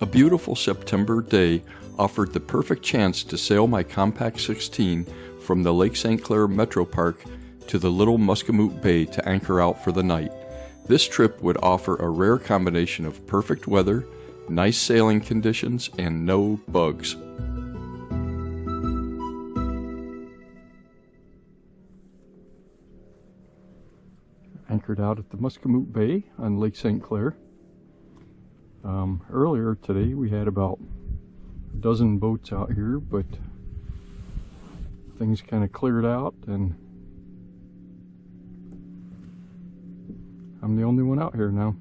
beautiful September day offered the perfect chance to sail my Compac 16 from the Lake St Clair Metro Park to the Little Muscamoot Bay to anchor out for the night. This trip would offer a rare combination of perfect weather, nice sailing conditions, and no bugs. Anchored out at the Muscamoot Bay on Lake St Clair. Earlier today we had about a dozen boats out here, but things kind of cleared out and I'm the only one out here now.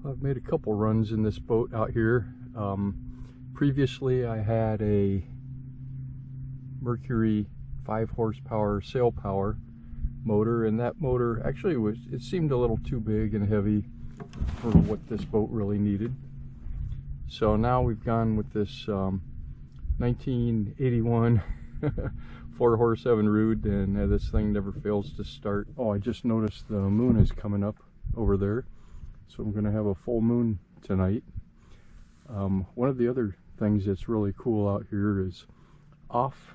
I've made a couple runs in this boat out here. Previously I had a Mercury 5 horsepower sail power motor, and that motor actually it seemed a little too big and heavy for what this boat really needed. So now we've gone with this 1981 4 horse Evinrude, and this thing never fails to start. Oh, I just noticed the moon is coming up over there. So I'm going to have a full moon tonight. One of the other things that's really cool out here is off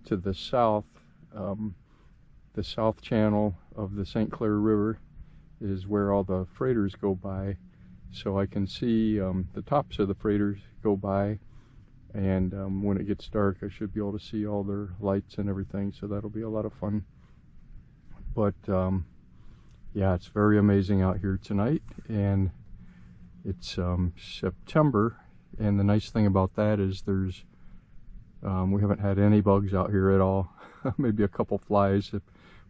to the south channel of the St. Clair River is where all the freighters go by. So I can see the tops of the freighters go by, and when it gets dark I should be able to see all their lights and everything, so that'll be a lot of fun. But yeah, it's very amazing out here tonight, and it's September, and the nice thing about that is there's we haven't had any bugs out here at all. Maybe a couple flies,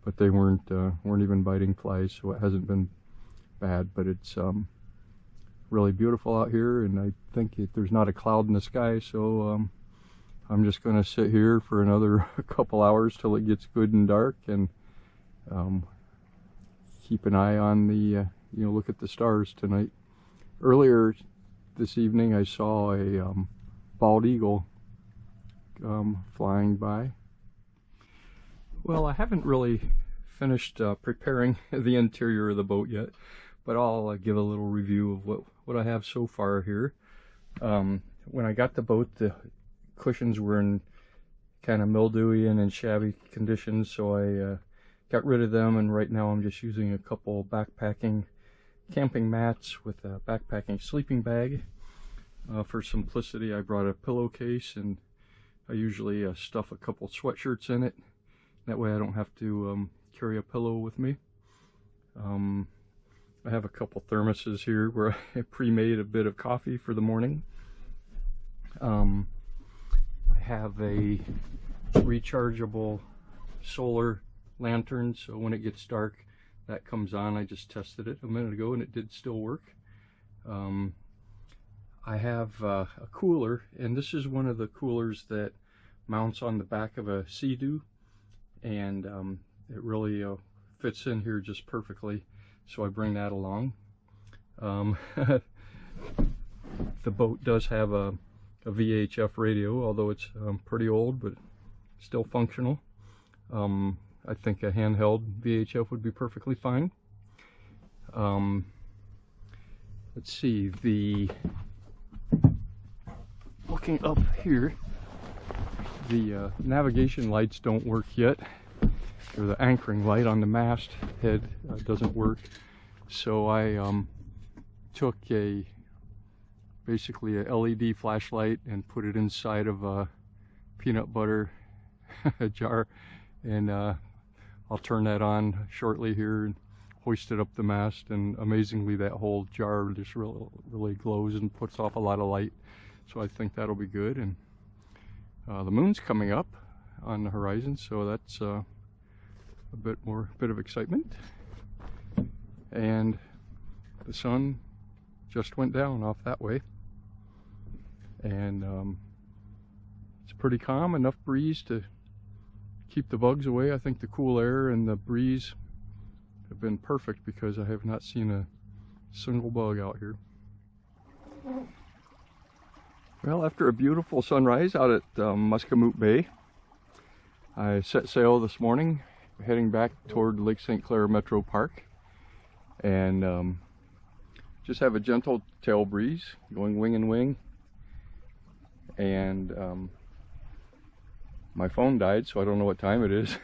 but they weren't even biting flies, so it hasn't been bad. But it's really beautiful out here, and I think there's not a cloud in the sky, so I'm just going to sit here for another couple hours till it gets good and dark, and keep an eye on the look at the stars tonight. Earlier this evening I saw a bald eagle flying by. Well, I haven't really finished preparing the interior of the boat yet, but I'll give a little review of what I have so far here. When I got the boat, the cushions were in kind of mildewy and in shabby conditions, so I got rid of them, and right now I'm just using a couple backpacking camping mats with a backpacking sleeping bag. For simplicity, I brought a pillowcase, and I usually stuff a couple sweatshirts in it. That way I don't have to carry a pillow with me. I have a couple thermoses here where I pre-made a bit of coffee for the morning. I have a rechargeable solar lantern, so when it gets dark that comes on. I just tested it a minute ago and it did still work. I have a cooler, and this is one of the coolers that mounts on the back of a Sea-Doo, and it really fits in here just perfectly, so I bring that along. The boat does have a VHF radio, although it's pretty old, but still functional. I think a handheld VHF would be perfectly fine. Let's see, looking up here, the navigation lights don't work yet, or the anchoring light on the mast head doesn't work. So I took basically a LED flashlight and put it inside of a peanut butter jar, and I'll turn that on shortly here and hoist it up the mast, and amazingly that whole jar just really glows and puts off a lot of light, so I think that'll be good. And the moon's coming up on the horizon, so that's a bit of excitement. And the sun just went down off that way, and it's pretty calm, enough breeze to keep the bugs away. I think the cool air and the breeze have been perfect because I have not seen a single bug out here. Well, after a beautiful sunrise out at Muscamoot Bay, I set sail this morning, heading back toward Lake St Clair Metro Park, and just have a gentle tail breeze going wing and wing. And my phone died, so I don't know what time it is.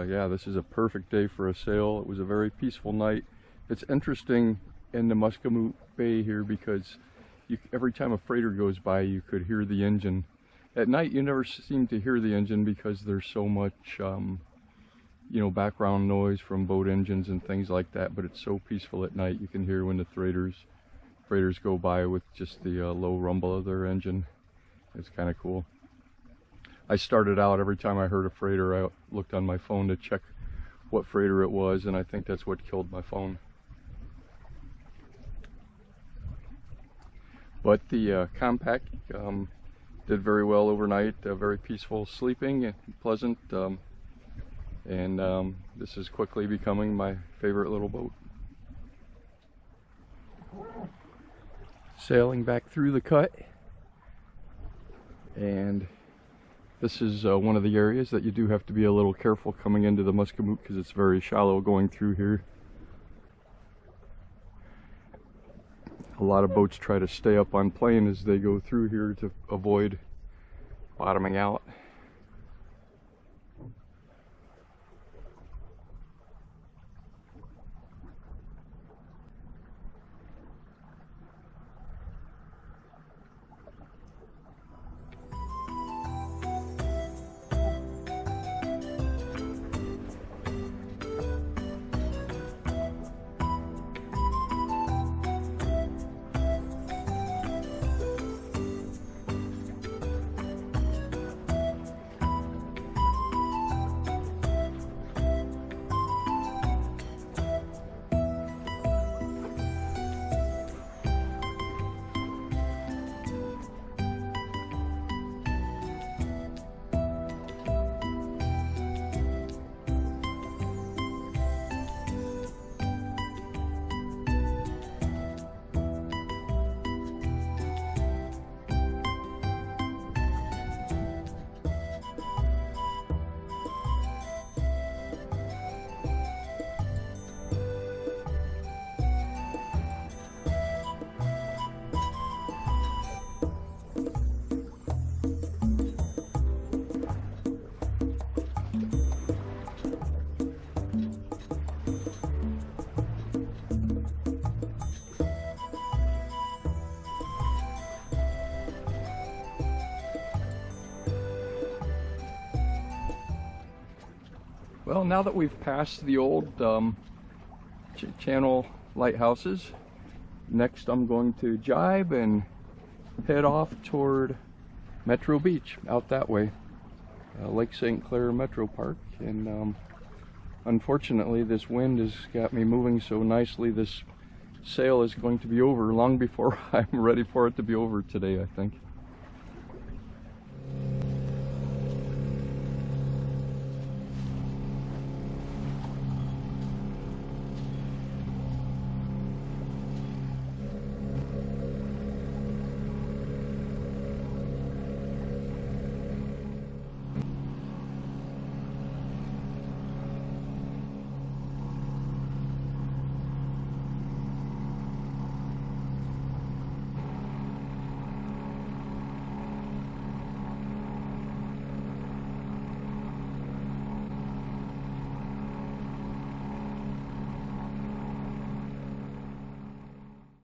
Yeah, this is a perfect day for a sail. It was a very peaceful night. It's interesting in the Muscamoot Bay here because every time a freighter goes by, you could hear the engine. At night, you never seem to hear the engine because there's so much, you know, background noise from boat engines and things like that. But it's so peaceful at night. You can hear when the freighters go by with just the low rumble of their engine. It's kind of cool. I started out, every time I heard a freighter, I looked on my phone to check what freighter it was, and I think that's what killed my phone. But the Compac did very well overnight, very peaceful sleeping and pleasant, and this is quickly becoming my favorite little boat. Sailing back through the cut, and this is one of the areas that you do have to be a little careful coming into the Muscamoot because it's very shallow going through here. A lot of boats try to stay up on plane as they go through here to avoid bottoming out. Well, now that we've passed the old channel lighthouses, next I'm going to jibe and head off toward Metro Beach, out that way, Lake St Clair Metro Park. And unfortunately, this wind has got me moving so nicely. This sail is going to be over long before I'm ready for it to be over today, I think.